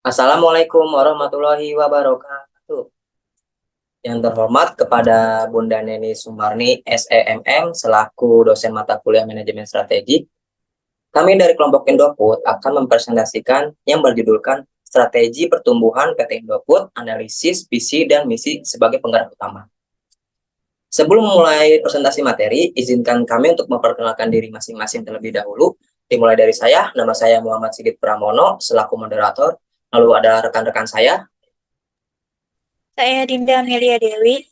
Assalamualaikum warahmatullahi wabarakatuh. Yang terhormat kepada Bunda Neni Sumarni, SEMM, selaku dosen mata kuliah manajemen strategi, kami dari kelompok Indoput akan mempresentasikan yang berjudulkan Strategi Pertumbuhan PT Indoput, Analisis, Visi, dan Misi sebagai penggerak utama. Sebelum memulai presentasi materi, izinkan kami untuk memperkenalkan diri masing-masing terlebih dahulu. Dimulai dari saya, nama saya Muhammad Sigit Pramono, selaku moderator. Lalu ada rekan-rekan saya. Saya Dinda Amelia Dewi.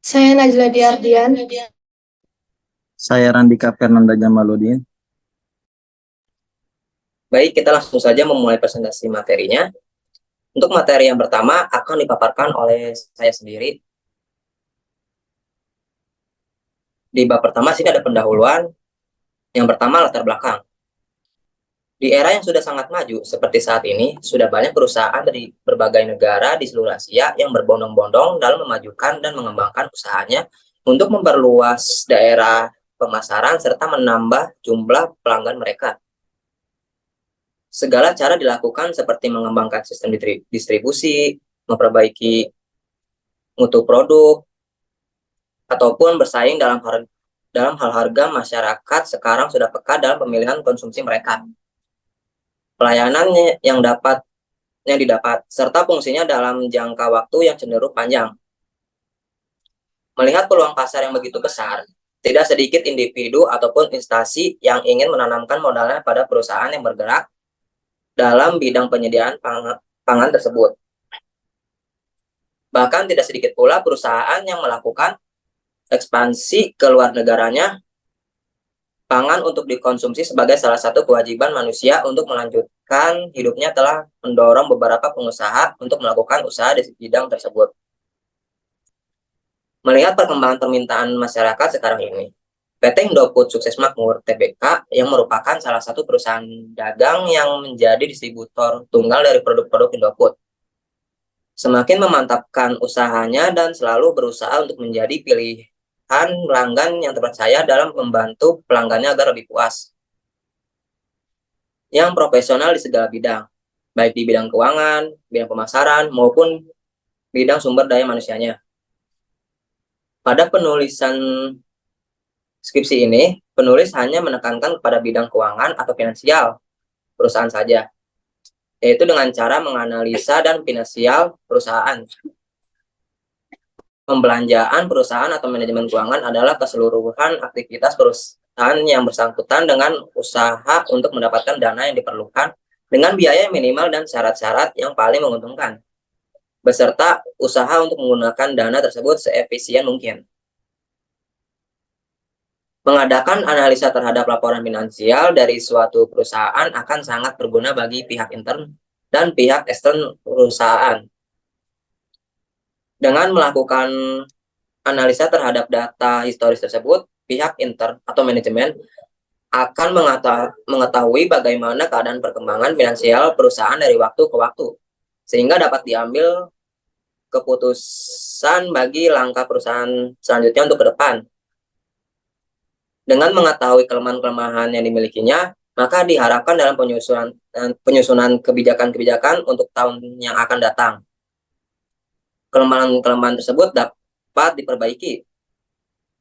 Saya Najla Diardian. Saya Randika Fernanda Jamaludin. Baik, kita langsung saja memulai presentasi materinya. Untuk materi yang pertama akan dipaparkan oleh saya sendiri. Di bab pertama sini ada pendahuluan. Yang pertama latar belakang. Di era yang sudah sangat maju seperti saat ini, sudah banyak perusahaan dari berbagai negara di seluruh Asia yang berbondong-bondong dalam memajukan dan mengembangkan usahanya untuk memperluas daerah pemasaran serta menambah jumlah pelanggan mereka. Segala cara dilakukan seperti mengembangkan sistem distribusi, memperbaiki mutu produk, ataupun bersaing dalam hal harga. Masyarakat sekarang sudah peka dalam pemilihan konsumsi mereka. Pelayanannya yang didapat, serta fungsinya dalam jangka waktu yang cenderung panjang. Melihat peluang pasar yang begitu besar, tidak sedikit individu ataupun instansi yang ingin menanamkan modalnya pada perusahaan yang bergerak dalam bidang penyediaan pangan tersebut. Bahkan tidak sedikit pula perusahaan yang melakukan ekspansi ke luar negaranya. Pangan untuk dikonsumsi sebagai salah satu kewajiban manusia untuk melanjutkan hidupnya telah mendorong beberapa pengusaha untuk melakukan usaha di bidang tersebut. Melihat perkembangan permintaan masyarakat sekarang ini, PT Indofood Sukses Makmur Tbk yang merupakan salah satu perusahaan dagang yang menjadi distributor tunggal dari produk-produk Indofood, semakin memantapkan usahanya dan selalu berusaha untuk menjadi pilihan pelanggan yang terpercaya dalam membantu pelanggannya agar lebih puas. Yang profesional di segala bidang, baik di bidang keuangan, bidang pemasaran, maupun bidang sumber daya manusianya. Pada penulisan skripsi ini, penulis hanya menekankan kepada bidang keuangan atau finansial perusahaan saja, yaitu dengan cara menganalisa dan finansial perusahaan. Pembelanjaan perusahaan atau manajemen keuangan adalah keseluruhan aktivitas perusahaan yang bersangkutan dengan usaha untuk mendapatkan dana yang diperlukan dengan biaya yang minimal dan syarat-syarat yang paling menguntungkan, beserta usaha untuk menggunakan dana tersebut seefisien mungkin. Mengadakan analisa terhadap laporan finansial dari suatu perusahaan akan sangat berguna bagi pihak intern dan pihak ekstern perusahaan. Dengan melakukan analisa terhadap data historis tersebut, pihak intern atau manajemen akan mengetahui bagaimana keadaan perkembangan finansial perusahaan dari waktu ke waktu, sehingga dapat diambil keputusan bagi langkah perusahaan selanjutnya untuk ke depan. Dengan mengetahui kelemahan-kelemahan yang dimilikinya, maka diharapkan dalam penyusunan kebijakan-kebijakan untuk tahun yang akan datang, kelemahan-kelemahan tersebut dapat diperbaiki.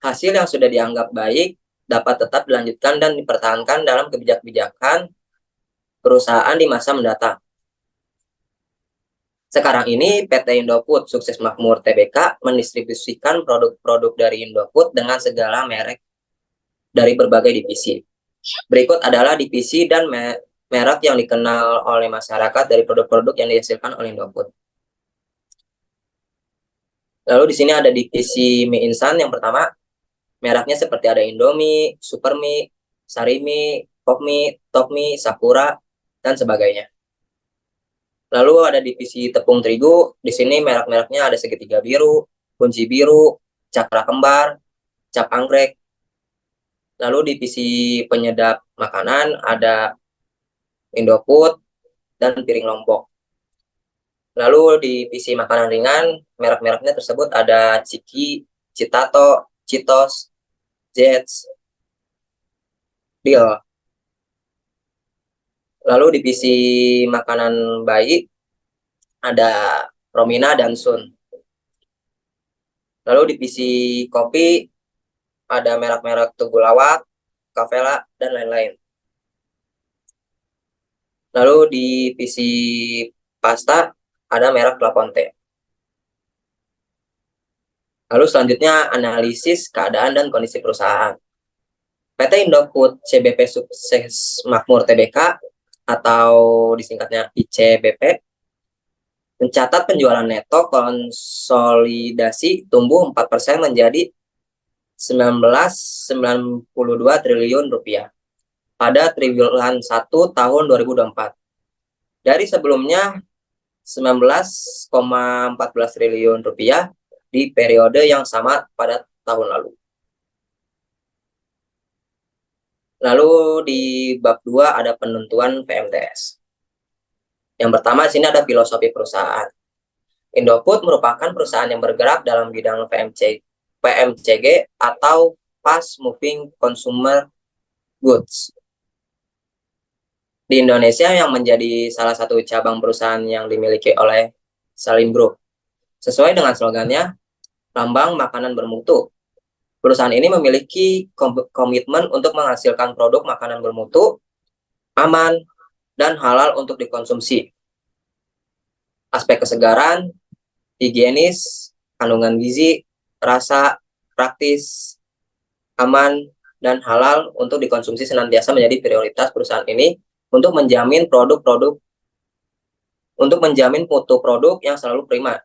Hasil yang sudah dianggap baik dapat tetap dilanjutkan dan dipertahankan dalam kebijakan perusahaan di masa mendatang. Sekarang ini PT Indofood Sukses Makmur Tbk mendistribusikan produk-produk dari Indofood dengan segala merek dari berbagai divisi. Berikut adalah divisi dan merek yang dikenal oleh masyarakat dari produk-produk yang dihasilkan oleh Indofood. Lalu di sini ada divisi mie instan yang pertama. Mereknya seperti ada Indomie, Supermie, Sarimi, Popmie, Topmie, Sakura, dan sebagainya. Lalu ada divisi tepung terigu. Di sini merek-mereknya ada Segitiga Biru, Kunci Biru, Cakra Kembar, Cap Anggrek. Lalu divisi penyedap makanan ada Indofood dan Piring Lombok. Lalu di divisi makanan ringan, merek-mereknya tersebut ada Ciki, Citato, Citos, Jets, Deal. Lalu divisi makanan bayi ada Romina dan Sun. Lalu divisi kopi ada merek-merek Tugulawak, Kavela, dan lain-lain. Lalu di divisi pasta ada merek La Ponte. Lalu selanjutnya analisis keadaan dan kondisi perusahaan. PT Indofood CBP Sukses Makmur Tbk atau disingkatnya ICBP mencatat penjualan neto konsolidasi tumbuh 4% menjadi 19,92 triliun rupiah pada triwulan 1 tahun 2024. Dari sebelumnya 19,14 triliun rupiah di periode yang sama pada tahun lalu. Lalu di bab 2 ada penentuan PMTS. Yang pertama di sini ada filosofi perusahaan. Indofood merupakan perusahaan yang bergerak dalam bidang PMCG atau Fast Moving Consumer Goods. Di Indonesia yang menjadi salah satu cabang perusahaan yang dimiliki oleh Salim Group. Sesuai dengan slogannya, lambang makanan bermutu. Perusahaan ini memiliki komitmen untuk menghasilkan produk makanan bermutu, aman, dan halal untuk dikonsumsi. Aspek kesegaran, higienis, kandungan gizi, rasa, praktis, aman, dan halal untuk dikonsumsi senantiasa menjadi prioritas perusahaan ini untuk menjamin mutu produk yang selalu prima.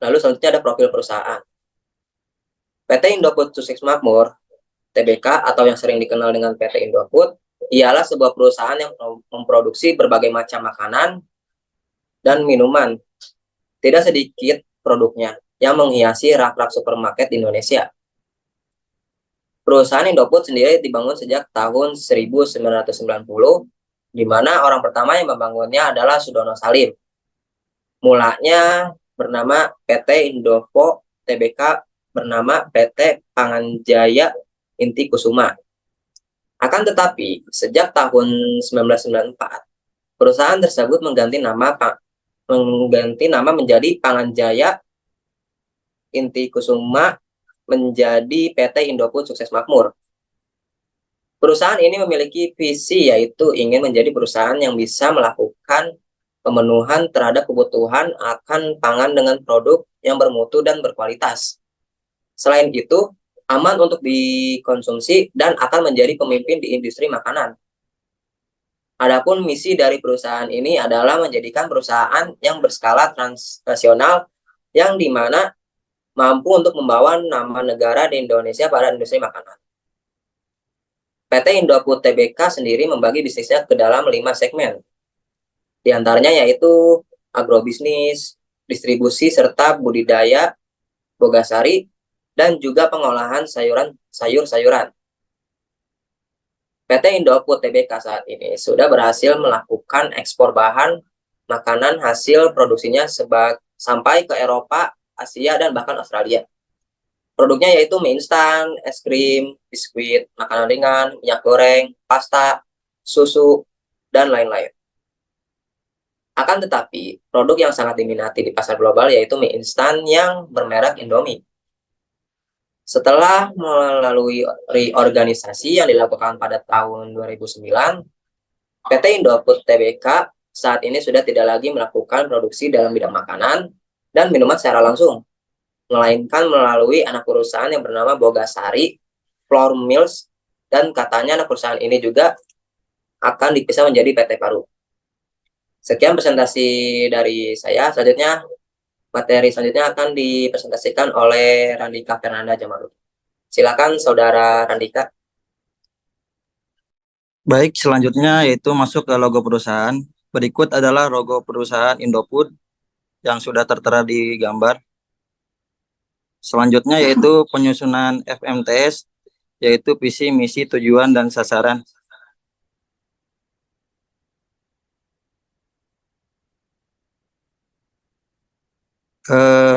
Lalu selanjutnya ada profil perusahaan. PT Indofood Sukses Makmur Tbk atau yang sering dikenal dengan PT Indofood ialah sebuah perusahaan yang memproduksi berbagai macam makanan dan minuman. Tidak sedikit produknya yang menghiasi rak-rak supermarket di Indonesia. Perusahaan Indofood sendiri dibangun sejak tahun 1990, di mana orang pertama yang membangunnya adalah Sudono Salim. Mulanya bernama PT Indofood Tbk bernama PT Panganjaya Inti Kusuma. Akan tetapi, sejak tahun 1994, perusahaan tersebut mengganti nama menjadi Panganjaya Inti Kusuma menjadi PT Indofood Sukses Makmur. Perusahaan ini memiliki visi yaitu ingin menjadi perusahaan yang bisa melakukan pemenuhan terhadap kebutuhan akan pangan dengan produk yang bermutu dan berkualitas. Selain itu, aman untuk dikonsumsi dan akan menjadi pemimpin di industri makanan. Adapun misi dari perusahaan ini adalah menjadikan perusahaan yang berskala transnasional yang dimana mampu untuk membawa nama negara di Indonesia pada industri makanan. PT Indofood Tbk sendiri membagi bisnisnya ke dalam 5 segmen. Di antaranya yaitu agrobisnis, distribusi serta budidaya, bogasari, dan juga pengolahan sayur-sayuran. PT Indofood Tbk saat ini sudah berhasil melakukan ekspor bahan makanan hasil produksinya sampai ke Eropa, Asia, dan bahkan Australia. Produknya yaitu mie instan, es krim, biskuit, makanan ringan, minyak goreng, pasta, susu, dan lain-lain. Akan tetapi, produk yang sangat diminati di pasar global yaitu mie instan yang bermerek Indomie. Setelah melalui reorganisasi yang dilakukan pada tahun 2009, PT Indofood Tbk saat ini sudah tidak lagi melakukan produksi dalam bidang makanan dan minuman secara langsung, melainkan melalui anak perusahaan yang bernama Bogasari Flour Mills, dan katanya anak perusahaan ini juga akan dipisah menjadi PT Paru. Sekian presentasi dari saya. Selanjutnya materi selanjutnya akan dipresentasikan oleh Randika Fernanda Jamaludin. Silakan Saudara Randika. Baik, selanjutnya yaitu masuk ke logo perusahaan. Berikut adalah logo perusahaan Indofood yang sudah tertera di gambar. Selanjutnya yaitu penyusunan FMTS, yaitu visi, misi, tujuan, dan sasaran.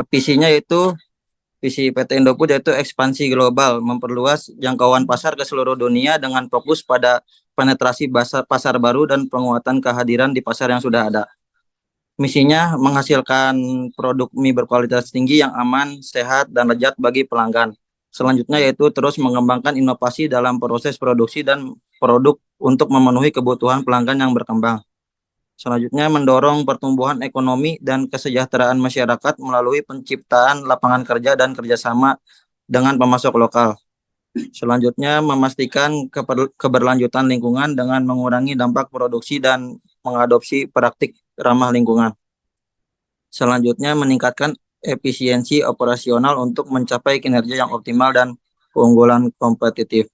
Visinya yaitu visi PT Indofood yaitu ekspansi global, memperluas jangkauan pasar ke seluruh dunia dengan fokus pada penetrasi pasar baru dan penguatan kehadiran di pasar yang sudah ada. Misinya menghasilkan produk mie berkualitas tinggi yang aman, sehat, dan lezat bagi pelanggan. Selanjutnya yaitu terus mengembangkan inovasi dalam proses produksi dan produk untuk memenuhi kebutuhan pelanggan yang berkembang. Selanjutnya mendorong pertumbuhan ekonomi dan kesejahteraan masyarakat melalui penciptaan lapangan kerja dan kerjasama dengan pemasok lokal. Selanjutnya memastikan keberlanjutan lingkungan dengan mengurangi dampak produksi dan mengadopsi praktik ramah lingkungan. Selanjutnya meningkatkan efisiensi operasional untuk mencapai kinerja yang optimal dan keunggulan kompetitif.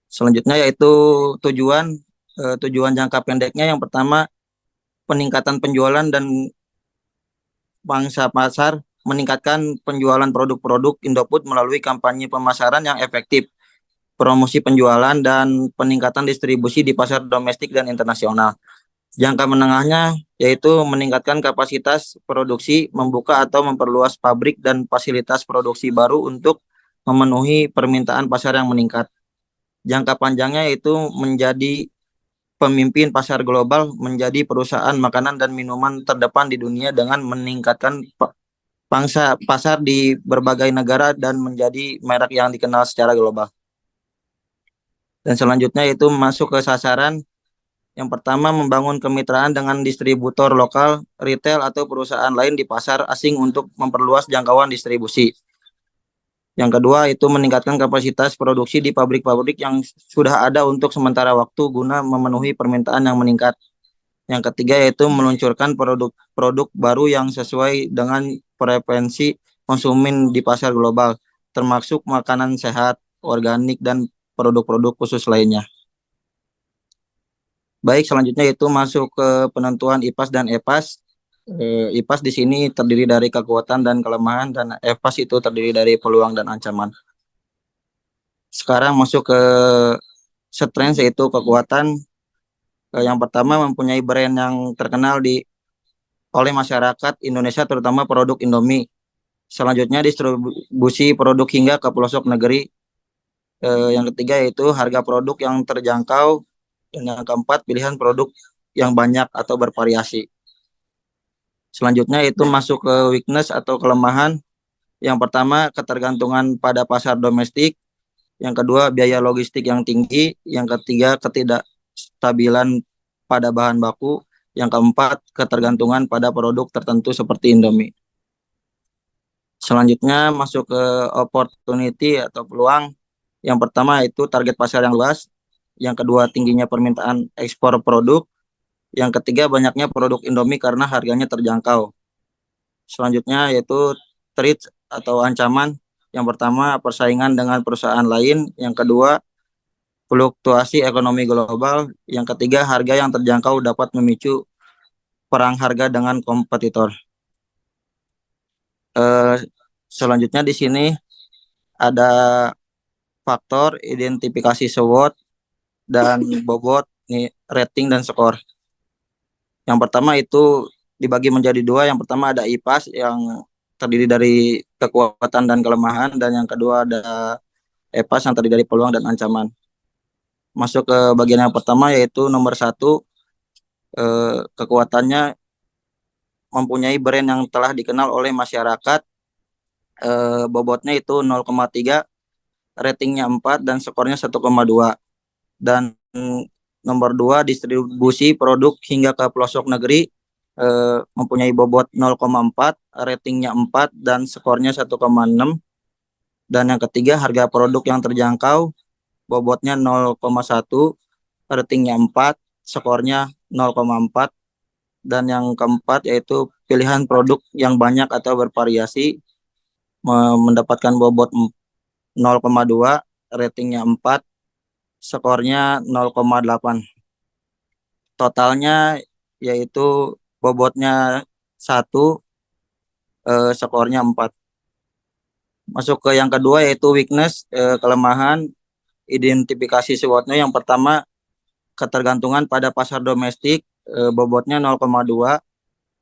Selanjutnya yaitu tujuan jangka pendeknya, yang pertama peningkatan penjualan dan pangsa pasar, meningkatkan penjualan produk-produk Indofood melalui kampanye pemasaran yang efektif, promosi penjualan, dan peningkatan distribusi di pasar domestik dan internasional. Jangka menengahnya yaitu meningkatkan kapasitas produksi, membuka atau memperluas pabrik dan fasilitas produksi baru untuk memenuhi permintaan pasar yang meningkat. Jangka panjangnya yaitu menjadi pemimpin pasar global, menjadi perusahaan makanan dan minuman terdepan di dunia dengan meningkatkan pangsa pasar di berbagai negara dan menjadi merek yang dikenal secara global. Dan selanjutnya itu masuk ke sasaran. Yang pertama, membangun kemitraan dengan distributor lokal, retail, atau perusahaan lain di pasar asing untuk memperluas jangkauan distribusi. Yang kedua, itu meningkatkan kapasitas produksi di pabrik-pabrik yang sudah ada untuk sementara waktu guna memenuhi permintaan yang meningkat. Yang ketiga, yaitu meluncurkan produk-produk baru yang sesuai dengan preferensi konsumen di pasar global, termasuk makanan sehat, organik, dan produk-produk khusus lainnya. Baik, selanjutnya itu masuk ke penentuan IPAS dan EPAS. IPAS di sini terdiri dari kekuatan dan kelemahan, dan EPAS itu terdiri dari peluang dan ancaman. Sekarang masuk ke strength, yaitu kekuatan. Yang pertama, mempunyai brand yang terkenal oleh masyarakat Indonesia, terutama produk Indomie. Selanjutnya distribusi produk hingga ke pelosok negeri. Yang ketiga yaitu harga produk yang terjangkau. Dan yang keempat, pilihan produk yang banyak atau bervariasi. Selanjutnya itu masuk ke weakness atau kelemahan. Yang pertama, ketergantungan pada pasar domestik. Yang kedua, biaya logistik yang tinggi. Yang ketiga, ketidakstabilan pada bahan baku. Yang keempat, ketergantungan pada produk tertentu seperti Indomie. Selanjutnya masuk ke opportunity atau peluang. Yang pertama itu target pasar yang luas. Yang kedua, tingginya permintaan ekspor produk. Yang ketiga, banyaknya produk Indomie karena harganya terjangkau. Selanjutnya yaitu threat atau ancaman. Yang pertama, persaingan dengan perusahaan lain. Yang kedua, fluktuasi ekonomi global. Yang ketiga, harga yang terjangkau dapat memicu perang harga dengan kompetitor. Selanjutnya di sini ada faktor identifikasi SWOT dan bobot, rating dan skor. Yang pertama itu dibagi menjadi dua. Yang pertama ada IPAS yang terdiri dari kekuatan dan kelemahan, dan yang kedua ada EPAS yang terdiri dari peluang dan ancaman. Masuk ke bagian yang pertama yaitu nomor 1, kekuatannya mempunyai brand yang telah dikenal oleh masyarakat. Bobotnya itu 0,3, ratingnya 4, dan skornya 1,2. Dan nomor 2, distribusi produk hingga ke pelosok negeri, mempunyai bobot 0,4, ratingnya 4, dan skornya 1,6. Dan yang ketiga, harga produk yang terjangkau, bobotnya 0,1, ratingnya 4, skornya 0,4. Dan yang keempat yaitu pilihan produk yang banyak atau bervariasi, mendapatkan bobot 0,2, ratingnya 4, skornya 0,8. Totalnya yaitu bobotnya 1, skornya 4. Masuk ke yang kedua yaitu weakness, kelemahan. Identifikasi SWOT-nya yang pertama, ketergantungan pada pasar domestik, bobotnya 0,2,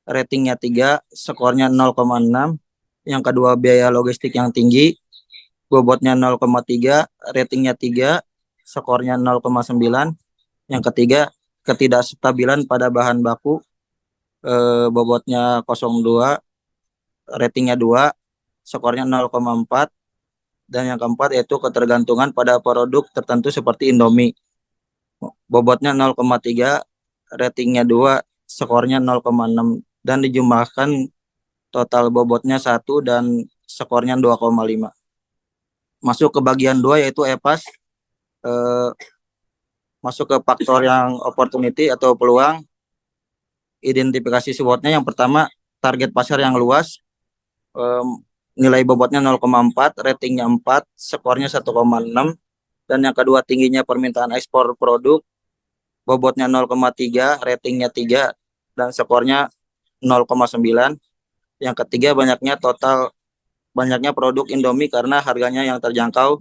ratingnya 3, skornya 0,6. Yang kedua, biaya logistik yang tinggi, bobotnya 0,3, ratingnya 3, skornya 0,9. Yang ketiga, ketidakstabilan pada bahan baku, bobotnya 0,2, ratingnya 2, skornya 0,4. Dan yang keempat yaitu ketergantungan pada produk tertentu seperti Indomie. Bobotnya 0,3, ratingnya 2, skornya 0,6. Dan dijumlahkan total bobotnya 1 dan skornya 2,5. Masuk ke bagian 2 yaitu EPAS. Masuk ke faktor yang opportunity atau peluang. Identifikasi SWOT-nya yang pertama, target pasar yang luas. Nilai bobotnya 0,4, ratingnya 4, skornya 1,6. Dan yang kedua, tingginya permintaan ekspor produk, bobotnya 0,3, ratingnya 3, dan skornya 0,9. Yang ketiga, banyaknya produk Indomie karena harganya yang terjangkau,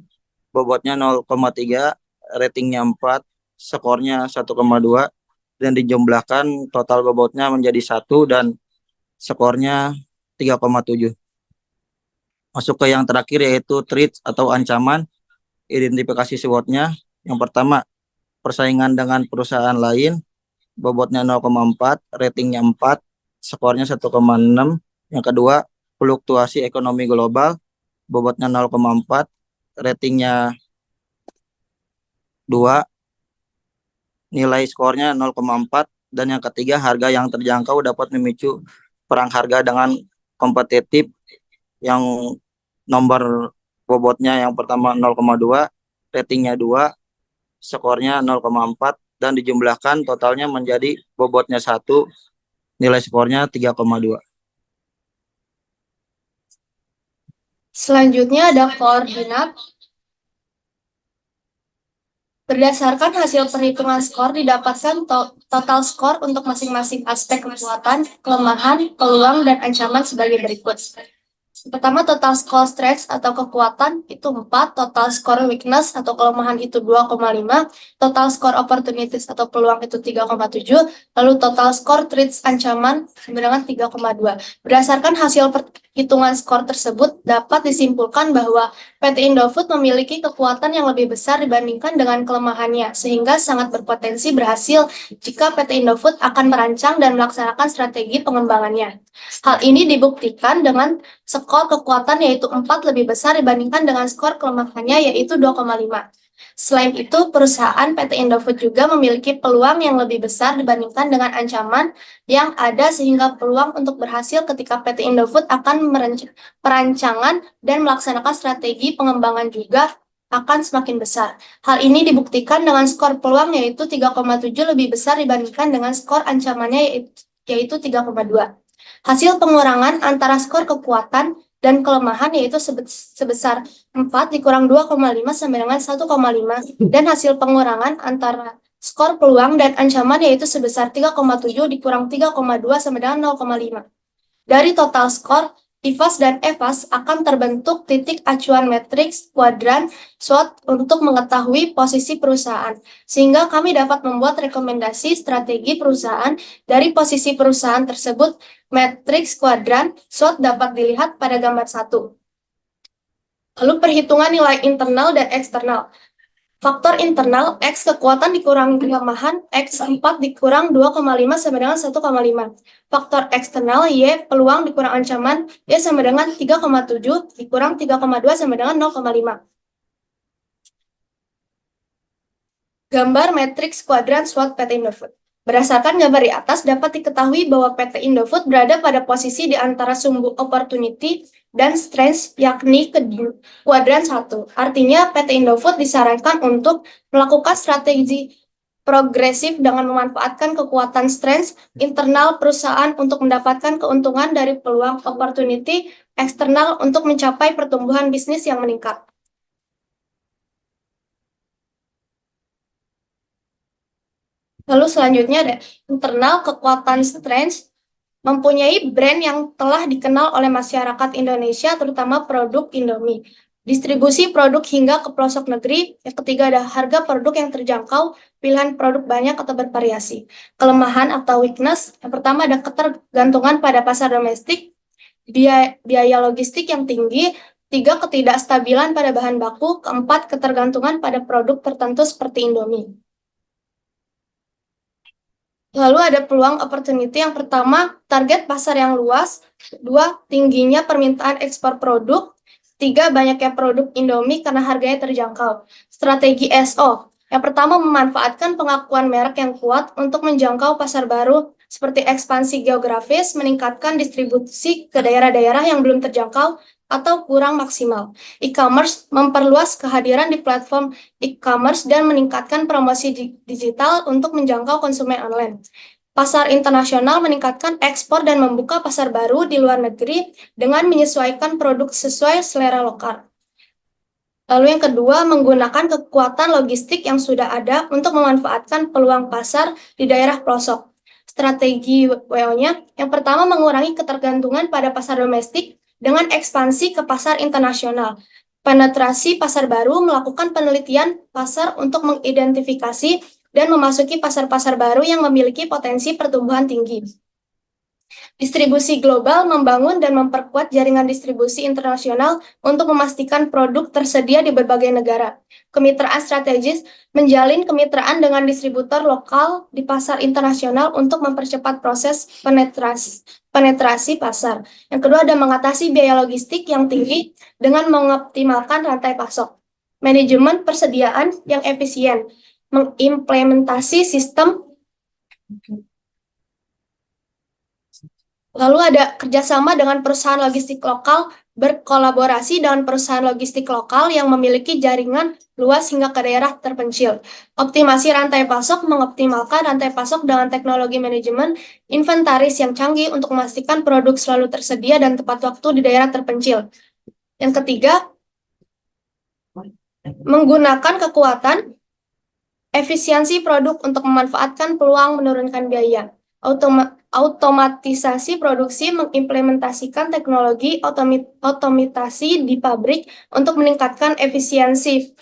bobotnya 0,3, ratingnya 4, skornya 1,2, dan dijumlahkan total bobotnya menjadi 1 dan skornya 3,7. Masuk ke yang terakhir yaitu threat atau ancaman. Identifikasi SWOT-nya. Yang pertama, persaingan dengan perusahaan lain, bobotnya 0,4, ratingnya 4, skornya 1,6. Yang kedua, fluktuasi ekonomi global, bobotnya 0,4, ratingnya 2, nilai skornya 0,4. Dan yang ketiga, harga yang terjangkau dapat memicu perang harga dengan kompetitif. Yang nomor bobotnya yang pertama 0,2, ratingnya 2, skornya 0,4, dan dijumlahkan totalnya menjadi bobotnya 1, nilai skornya 3,2. Selanjutnya ada koordinat. Berdasarkan hasil perhitungan skor didapatkan total skor untuk masing-masing aspek kekuatan, kelemahan, peluang, dan ancaman sebagai berikut. Pertama, total score strength atau kekuatan itu 4, total score weakness atau kelemahan itu 2,5, total score opportunities atau peluang itu 3,7, lalu total score threats ancaman dengan 3,2. Berdasarkan hasil perhitungan skor tersebut, dapat disimpulkan bahwa PT Indofood memiliki kekuatan yang lebih besar dibandingkan dengan kelemahannya, sehingga sangat berpotensi berhasil jika PT Indofood akan merancang dan melaksanakan strategi pengembangannya. Hal ini dibuktikan dengan skor kekuatan yaitu 4 lebih besar dibandingkan dengan skor kelemahannya yaitu 2,5. Selain itu, perusahaan PT Indofood juga memiliki peluang yang lebih besar dibandingkan dengan ancaman yang ada sehingga peluang untuk berhasil ketika PT Indofood akan perancangan dan melaksanakan strategi pengembangan juga akan semakin besar. Hal ini dibuktikan dengan skor peluang yaitu 3,7 lebih besar dibandingkan dengan skor ancamannya yaitu 3,2. Hasil pengurangan antara skor kekuatan dan kelemahan yaitu sebesar 4 dikurang 2,5 sama dengan 1,5, dan hasil pengurangan antara skor peluang dan ancaman yaitu sebesar 3,7 dikurang 3,2 sama dengan 0,5. Dari total skor, IFAS dan EFAS akan terbentuk titik acuan matriks kuadran SWOT untuk mengetahui posisi perusahaan, sehingga kami dapat membuat rekomendasi strategi perusahaan dari posisi perusahaan tersebut. Matriks kuadran SWOT dapat dilihat pada gambar 1. Lalu perhitungan nilai internal dan eksternal. Faktor internal, X kekuatan dikurang kelemahan, X 4 dikurang 2,5 sama dengan 1,5. Faktor eksternal, Y peluang dikurang ancaman, Y sama dengan 3,7 dikurang 3,2 sama dengan 0,5. Gambar matriks kuadran SWOT PT Indofood. Berdasarkan gambar di atas, dapat diketahui bahwa PT Indofood berada pada posisi di antara sumbu opportunity dan strength, yakni kuadran 1. Artinya, PT Indofood disarankan untuk melakukan strategi progresif dengan memanfaatkan kekuatan strength internal perusahaan untuk mendapatkan keuntungan dari peluang opportunity eksternal untuk mencapai pertumbuhan bisnis yang meningkat. Lalu selanjutnya ada internal kekuatan strength, mempunyai brand yang telah dikenal oleh masyarakat Indonesia, terutama produk Indomie. Distribusi produk hingga ke pelosok negeri. Yang ketiga ada harga produk yang terjangkau, pilihan produk banyak atau bervariasi. Kelemahan atau weakness, yang pertama ada ketergantungan pada pasar domestik, biaya logistik yang tinggi, 3. Ketidakstabilan pada bahan baku. Keempat, ketergantungan pada produk tertentu seperti Indomie. Lalu ada peluang opportunity. Yang pertama, target pasar yang luas. 2. Tingginya permintaan ekspor produk. 3. Banyaknya produk Indomie karena harganya terjangkau. Strategi SO. Yang pertama, memanfaatkan pengakuan merek yang kuat untuk menjangkau pasar baru seperti ekspansi geografis, meningkatkan distribusi ke daerah-daerah yang belum terjangkau atau kurang maksimal. E-commerce memperluas kehadiran di platform e-commerce dan meningkatkan promosi digital untuk menjangkau konsumen online. Pasar internasional meningkatkan ekspor dan membuka pasar baru di luar negeri dengan menyesuaikan produk sesuai selera lokal. Lalu yang kedua, menggunakan kekuatan logistik yang sudah ada untuk memanfaatkan peluang pasar di daerah pelosok. Strategi WO-nya, yang pertama mengurangi ketergantungan pada pasar domestik dengan ekspansi ke pasar internasional. Penetrasi pasar baru, melakukan penelitian pasar untuk mengidentifikasi dan memasuki pasar-pasar baru yang memiliki potensi pertumbuhan tinggi. Distribusi global, membangun dan memperkuat jaringan distribusi internasional untuk memastikan produk tersedia di berbagai negara. Kemitraan strategis, menjalin kemitraan dengan distributor lokal di pasar internasional untuk mempercepat proses penetrasi pasar. Yang kedua ada mengatasi biaya logistik yang tinggi dengan mengoptimalkan rantai pasok. Manajemen persediaan yang efisien, mengimplementasi sistem. Lalu ada kerjasama dengan perusahaan logistik lokal, berkolaborasi dengan perusahaan logistik lokal yang memiliki jaringan luas hingga ke daerah terpencil. Optimasi rantai pasok, mengoptimalkan rantai pasok dengan teknologi manajemen inventaris yang canggih untuk memastikan produk selalu tersedia dan tepat waktu di daerah terpencil. Yang ketiga, menggunakan kekuatan efisiensi produk untuk memanfaatkan peluang menurunkan biaya. Otomatisasi produksi, mengimplementasikan teknologi otomatisasi di pabrik untuk meningkatkan efisiensi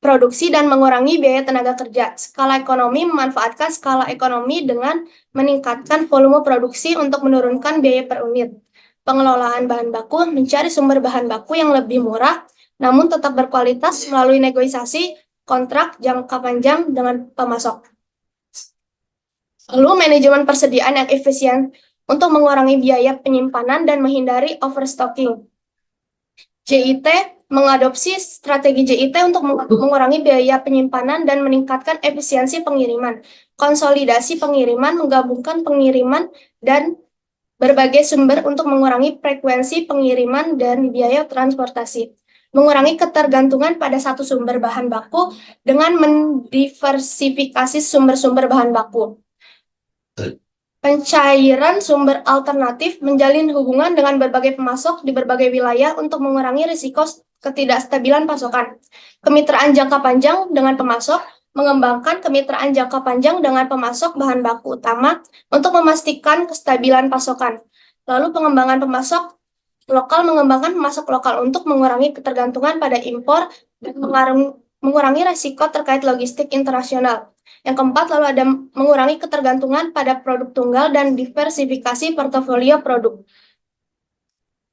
produksi dan mengurangi biaya tenaga kerja. Skala ekonomi, memanfaatkan skala ekonomi dengan meningkatkan volume produksi untuk menurunkan biaya per unit. Pengelolaan bahan baku, mencari sumber bahan baku yang lebih murah namun tetap berkualitas melalui negosiasi kontrak jangka panjang dengan pemasok. Lalu manajemen persediaan yang efisien untuk mengurangi biaya penyimpanan dan menghindari overstocking. JIT mengadopsi strategi JIT untuk mengurangi biaya penyimpanan dan meningkatkan efisiensi pengiriman. Konsolidasi pengiriman, menggabungkan pengiriman dan berbagai sumber untuk mengurangi frekuensi pengiriman dan biaya transportasi. Mengurangi ketergantungan pada satu sumber bahan baku dengan mendiversifikasi sumber-sumber bahan baku. Pencairan sumber alternatif, menjalin hubungan dengan berbagai pemasok di berbagai wilayah untuk mengurangi risiko ketidakstabilan pasokan. Kemitraan jangka panjang dengan pemasok, mengembangkan kemitraan jangka panjang dengan pemasok bahan baku utama untuk memastikan kestabilan pasokan. Lalu pengembangan pemasok lokal, mengembangkan pemasok lokal untuk mengurangi ketergantungan pada impor dan mengurangi risiko terkait logistik internasional. Yang keempat, lalu ada mengurangi ketergantungan pada produk tunggal dan diversifikasi portofolio produk.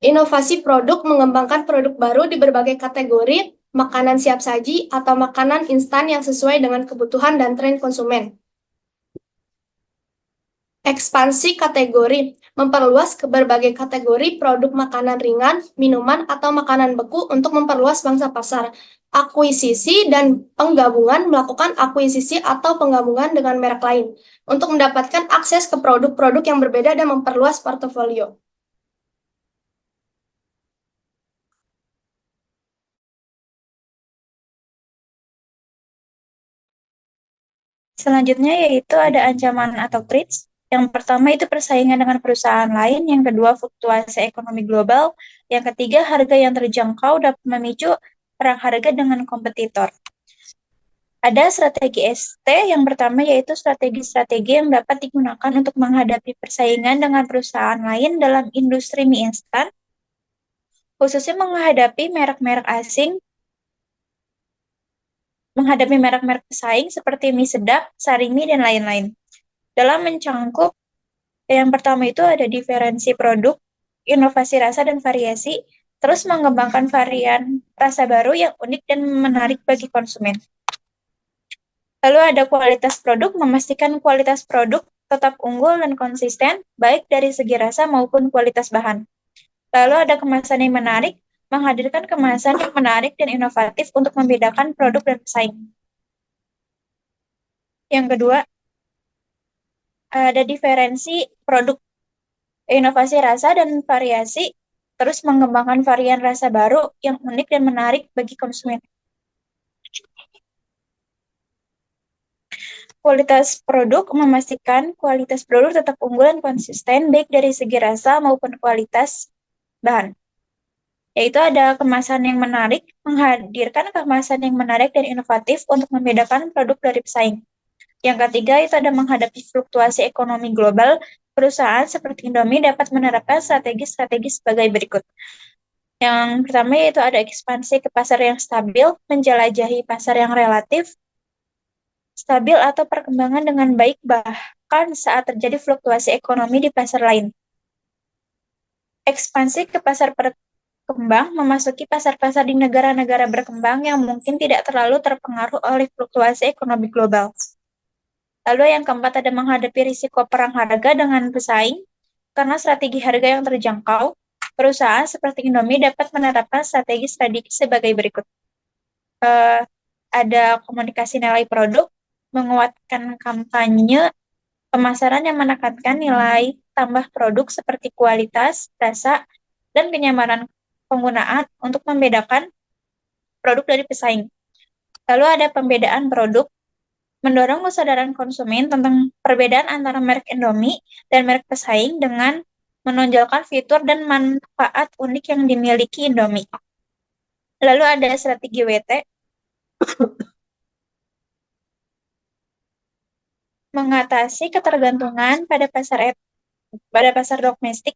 Inovasi produk, mengembangkan produk baru di berbagai kategori, makanan siap saji atau makanan instan yang sesuai dengan kebutuhan dan tren konsumen. Ekspansi kategori, memperluas ke berbagai kategori produk makanan ringan, minuman, atau makanan beku untuk memperluas pangsa pasar. Akuisisi dan penggabungan, melakukan akuisisi atau penggabungan dengan merek lain untuk mendapatkan akses ke produk-produk yang berbeda dan memperluas portofolio. Selanjutnya yaitu ada ancaman atau threats. Yang pertama itu persaingan dengan perusahaan lain, yang kedua fluktuasi ekonomi global, yang ketiga harga yang terjangkau dapat memicu perang harga dengan kompetitor. Ada strategi ST, yang pertama yaitu strategi-strategi yang dapat digunakan untuk menghadapi persaingan dengan perusahaan lain dalam industri mie instan, khususnya menghadapi merek-merek pesaing seperti mie sedap, Sarimi, dan lain-lain. Dalam mencangkup, yang pertama itu ada diferensi produk, inovasi rasa dan variasi, terus mengembangkan varian rasa baru yang unik dan menarik bagi konsumen. Lalu ada kualitas produk, memastikan kualitas produk tetap unggul dan konsisten, baik dari segi rasa maupun kualitas bahan. Lalu ada kemasan yang menarik, menghadirkan kemasan yang menarik dan inovatif untuk membedakan produk dan pesaing. Yang kedua, ada diferensi produk, inovasi rasa dan variasi, terus mengembangkan varian rasa baru yang unik dan menarik bagi konsumen. Kualitas produk, memastikan kualitas produk tetap unggul dan konsisten, baik dari segi rasa maupun kualitas bahan. Yaitu ada kemasan yang menarik, menghadirkan kemasan yang menarik dan inovatif untuk membedakan produk dari pesaing. Yang ketiga, itu ada menghadapi fluktuasi ekonomi global, perusahaan seperti Indomie dapat menerapkan strategi-strategi sebagai berikut. Yang pertama yaitu ada ekspansi ke pasar yang stabil, menjelajahi pasar yang relatif stabil atau perkembangan dengan baik bahkan saat terjadi fluktuasi ekonomi di pasar lain. Ekspansi ke pasar berkembang, memasuki pasar-pasar di negara-negara berkembang yang mungkin tidak terlalu terpengaruh oleh fluktuasi ekonomi global. Lalu yang keempat ada menghadapi risiko perang harga dengan pesaing, karena strategi harga yang terjangkau, perusahaan seperti Indomie dapat menerapkan strategi-strategi sebagai berikut. Ada komunikasi nilai produk, menguatkan kampanye, pemasaran yang menekankan nilai tambah produk seperti kualitas, rasa, dan kenyamanan penggunaan untuk membedakan produk dari pesaing. Lalu ada pembedaan produk, mendorong kesadaran konsumen tentang perbedaan antara merek Indomie dan merek pesaing dengan menonjolkan fitur dan manfaat unik yang dimiliki Indomie. Lalu ada strategi WT, mengatasi ketergantungan pada pasar domestik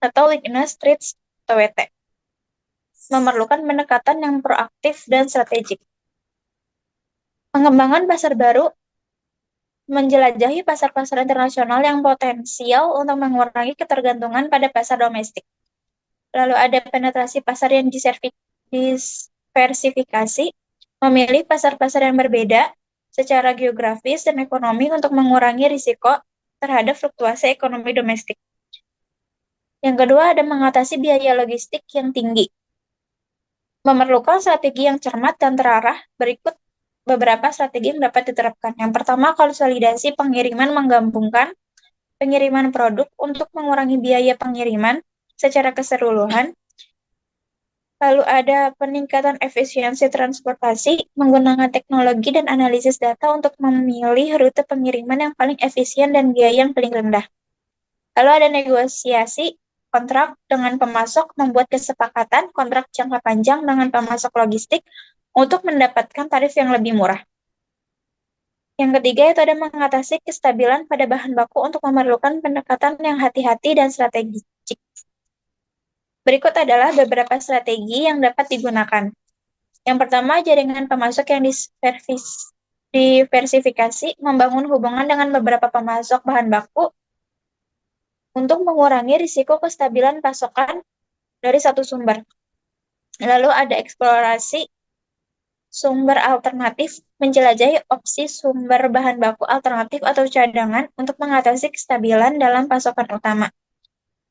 atau weakness trades atau WT. Memerlukan pendekatan yang proaktif dan strategik. Pengembangan pasar baru, menjelajahi pasar-pasar internasional yang potensial untuk mengurangi ketergantungan pada pasar domestik. Lalu ada penetrasi pasar yang diversifikasi, memilih pasar-pasar yang berbeda secara geografis dan ekonomi untuk mengurangi risiko terhadap fluktuasi ekonomi domestik. Yang kedua ada mengatasi biaya logistik yang tinggi. Memerlukan strategi yang cermat dan terarah. Berikut beberapa strategi yang dapat diterapkan. Yang pertama, konsolidasi pengiriman menggabungkan pengiriman produk untuk mengurangi biaya pengiriman secara keseluruhan. Lalu ada peningkatan efisiensi transportasi, menggunakan teknologi dan analisis data untuk memilih rute pengiriman yang paling efisien dan biaya yang paling rendah. Lalu ada negosiasi kontrak dengan pemasok, membuat kesepakatan kontrak jangka panjang dengan pemasok logistik untuk mendapatkan tarif yang lebih murah. Yang ketiga itu ada mengatasi kestabilan pada bahan baku untuk memerlukan pendekatan yang hati-hati dan strategik. Berikut adalah beberapa strategi yang dapat digunakan. Yang pertama, jaringan pemasok yang diversifikasi, membangun hubungan dengan beberapa pemasok bahan baku untuk mengurangi risiko kestabilan pasokan dari satu sumber. Lalu ada eksplorasi sumber alternatif, menjelajahi opsi sumber bahan baku alternatif atau cadangan untuk mengatasi kestabilan dalam pasokan utama.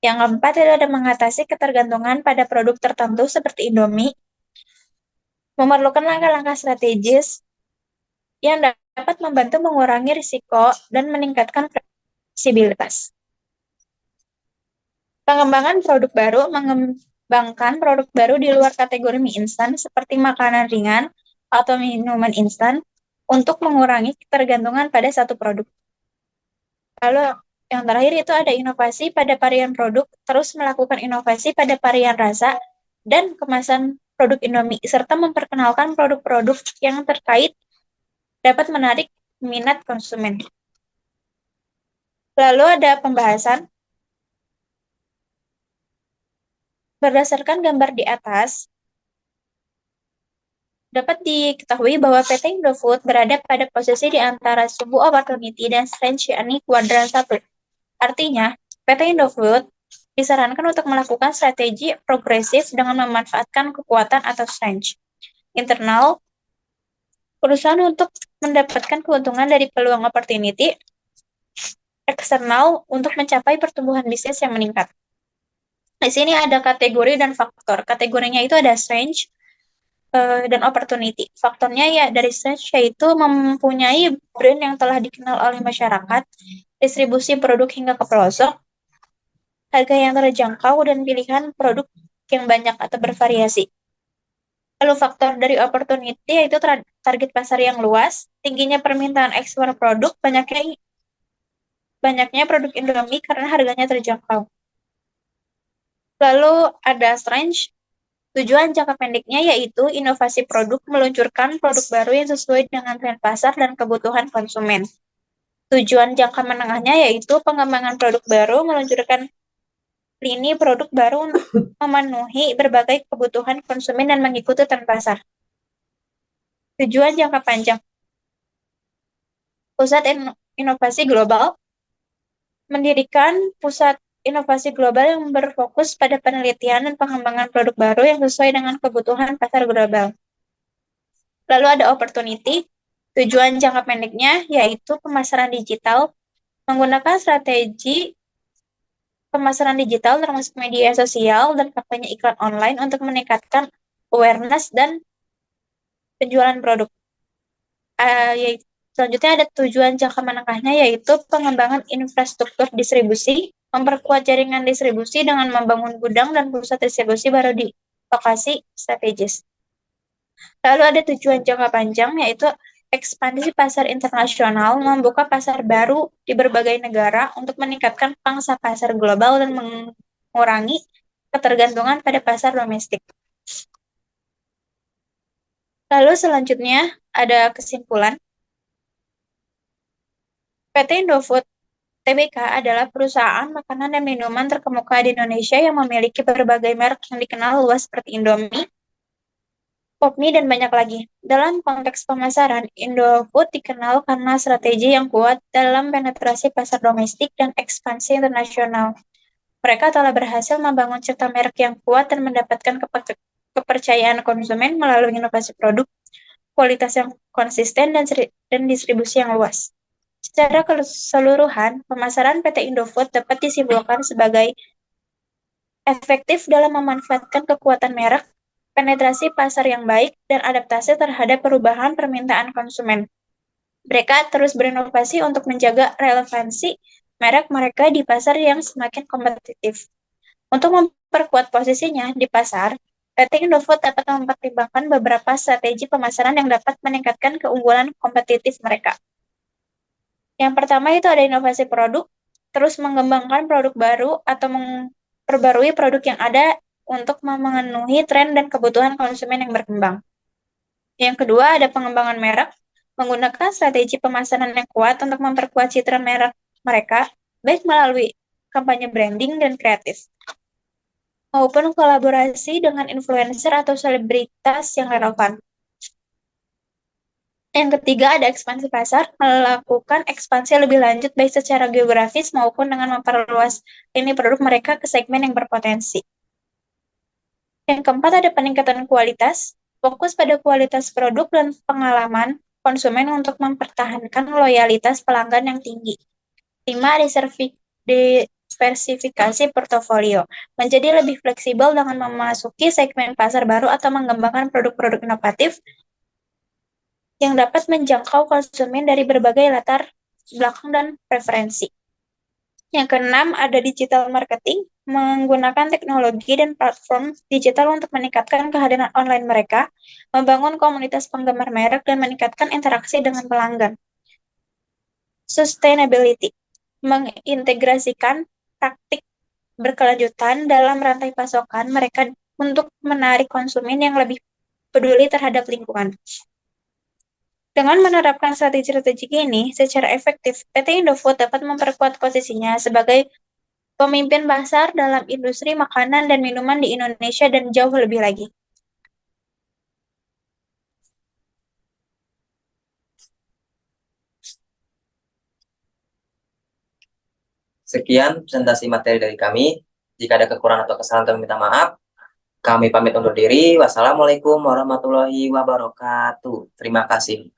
Yang keempat, ada mengatasi ketergantungan pada produk tertentu seperti Indomie, memerlukan langkah-langkah strategis yang dapat membantu mengurangi risiko dan meningkatkan fleksibilitas. Pengembangan produk baru, mengembangkan produk baru di luar kategori mie instan seperti makanan ringan atau minuman instan untuk mengurangi ketergantungan pada satu produk. Lalu yang terakhir itu ada inovasi pada varian produk, terus melakukan inovasi pada varian rasa dan kemasan produk Indomie, serta memperkenalkan produk-produk yang terkait dapat menarik minat konsumen. Lalu ada pembahasan. Berdasarkan gambar di atas, dapat diketahui bahwa PT Indofood berada pada posisi di antara subuh opportunity dan strength yakni kuadran 1. Artinya, PT Indofood Disarankan untuk melakukan strategi progresif dengan memanfaatkan kekuatan atau strength internal perusahaan untuk mendapatkan keuntungan dari peluang opportunity eksternal untuk mencapai pertumbuhan bisnis yang meningkat. Di sini ada kategori dan faktor. Kategorinya itu ada strength dan opportunity. Faktornya ya dari strength yaitu mempunyai brand yang telah dikenal oleh masyarakat, distribusi produk hingga ke pelosok, harga yang terjangkau, dan pilihan produk yang banyak atau bervariasi. Lalu faktor dari opportunity yaitu target pasar yang luas, tingginya permintaan ekspor produk, banyaknya produk Indomie karena harganya terjangkau. Lalu ada strength, tujuan jangka pendeknya yaitu inovasi produk, meluncurkan produk baru yang sesuai dengan tren pasar dan kebutuhan konsumen. Tujuan jangka menengahnya yaitu pengembangan produk baru, meluncurkan lini produk baru untuk memenuhi berbagai kebutuhan konsumen dan mengikuti tren pasar. Tujuan jangka panjang, pusat inovasi global, mendirikan pusat inovasi global yang berfokus pada penelitian dan pengembangan produk baru yang sesuai dengan kebutuhan pasar global. Lalu ada opportunity, tujuan jangka pendeknya yaitu pemasaran digital, menggunakan strategi pemasaran digital termasuk media sosial dan kampanye iklan online untuk meningkatkan awareness dan penjualan produk. Selanjutnya ada tujuan jangka menengahnya yaitu pengembangan infrastruktur distribusi, memperkuat jaringan distribusi dengan membangun gudang dan pusat distribusi baru di lokasi strategis. Lalu ada tujuan jangka panjang yaitu ekspansi pasar internasional, membuka pasar baru di berbagai negara untuk meningkatkan pangsa pasar global dan mengurangi ketergantungan pada pasar domestik. Lalu selanjutnya ada kesimpulan. PT Indofood Tbk adalah perusahaan makanan dan minuman terkemuka di Indonesia yang memiliki berbagai merek yang dikenal luas seperti Indomie, Popmi, dan banyak lagi. Dalam konteks pemasaran, Indofood dikenal karena strategi yang kuat dalam penetrasi pasar domestik dan ekspansi internasional. Mereka telah berhasil membangun citra merek yang kuat dan mendapatkan kepercayaan konsumen melalui inovasi produk, kualitas yang konsisten, dan distribusi yang luas. Secara keseluruhan, pemasaran PT Indofood dapat disimpulkan sebagai efektif dalam memanfaatkan kekuatan merek, penetrasi pasar yang baik, dan adaptasi terhadap perubahan permintaan konsumen. Mereka terus berinovasi untuk menjaga relevansi merek mereka di pasar yang semakin kompetitif. Untuk memperkuat posisinya di pasar, PT Indofood dapat mempertimbangkan beberapa strategi pemasaran yang dapat meningkatkan keunggulan kompetitif mereka. Yang pertama itu ada inovasi produk, terus mengembangkan produk baru atau memperbarui produk yang ada untuk memenuhi tren dan kebutuhan konsumen yang berkembang. Yang kedua ada pengembangan merek, menggunakan strategi pemasaran yang kuat untuk memperkuat citra merek mereka, baik melalui kampanye branding dan kreatif, maupun kolaborasi dengan influencer atau selebritas yang relevan. Yang ketiga ada ekspansi pasar, melakukan ekspansi lebih lanjut baik secara geografis maupun dengan memperluas lini produk mereka ke segmen yang berpotensi. Yang keempat ada peningkatan kualitas, fokus pada kualitas produk dan pengalaman konsumen untuk mempertahankan loyalitas pelanggan yang tinggi. 5. Diversifikasi portofolio, menjadi lebih fleksibel dengan memasuki segmen pasar baru atau mengembangkan produk-produk inovatif yang dapat menjangkau konsumen dari berbagai latar belakang dan preferensi. Yang keenam, ada digital marketing, menggunakan teknologi dan platform digital untuk meningkatkan kehadiran online mereka, membangun komunitas penggemar merek, dan meningkatkan interaksi dengan pelanggan. Sustainability, mengintegrasikan praktik berkelanjutan dalam rantai pasokan mereka untuk menarik konsumen yang lebih peduli terhadap lingkungan. Dengan menerapkan strategi-strategi ini secara efektif, PT Indofood dapat memperkuat posisinya sebagai pemimpin pasar dalam industri makanan dan minuman di Indonesia dan jauh lebih lagi. Sekian presentasi materi dari kami. Jika ada kekurangan atau kesalahan kami minta maaf. Kami pamit undur diri. Wassalamualaikum warahmatullahi wabarakatuh. Terima kasih.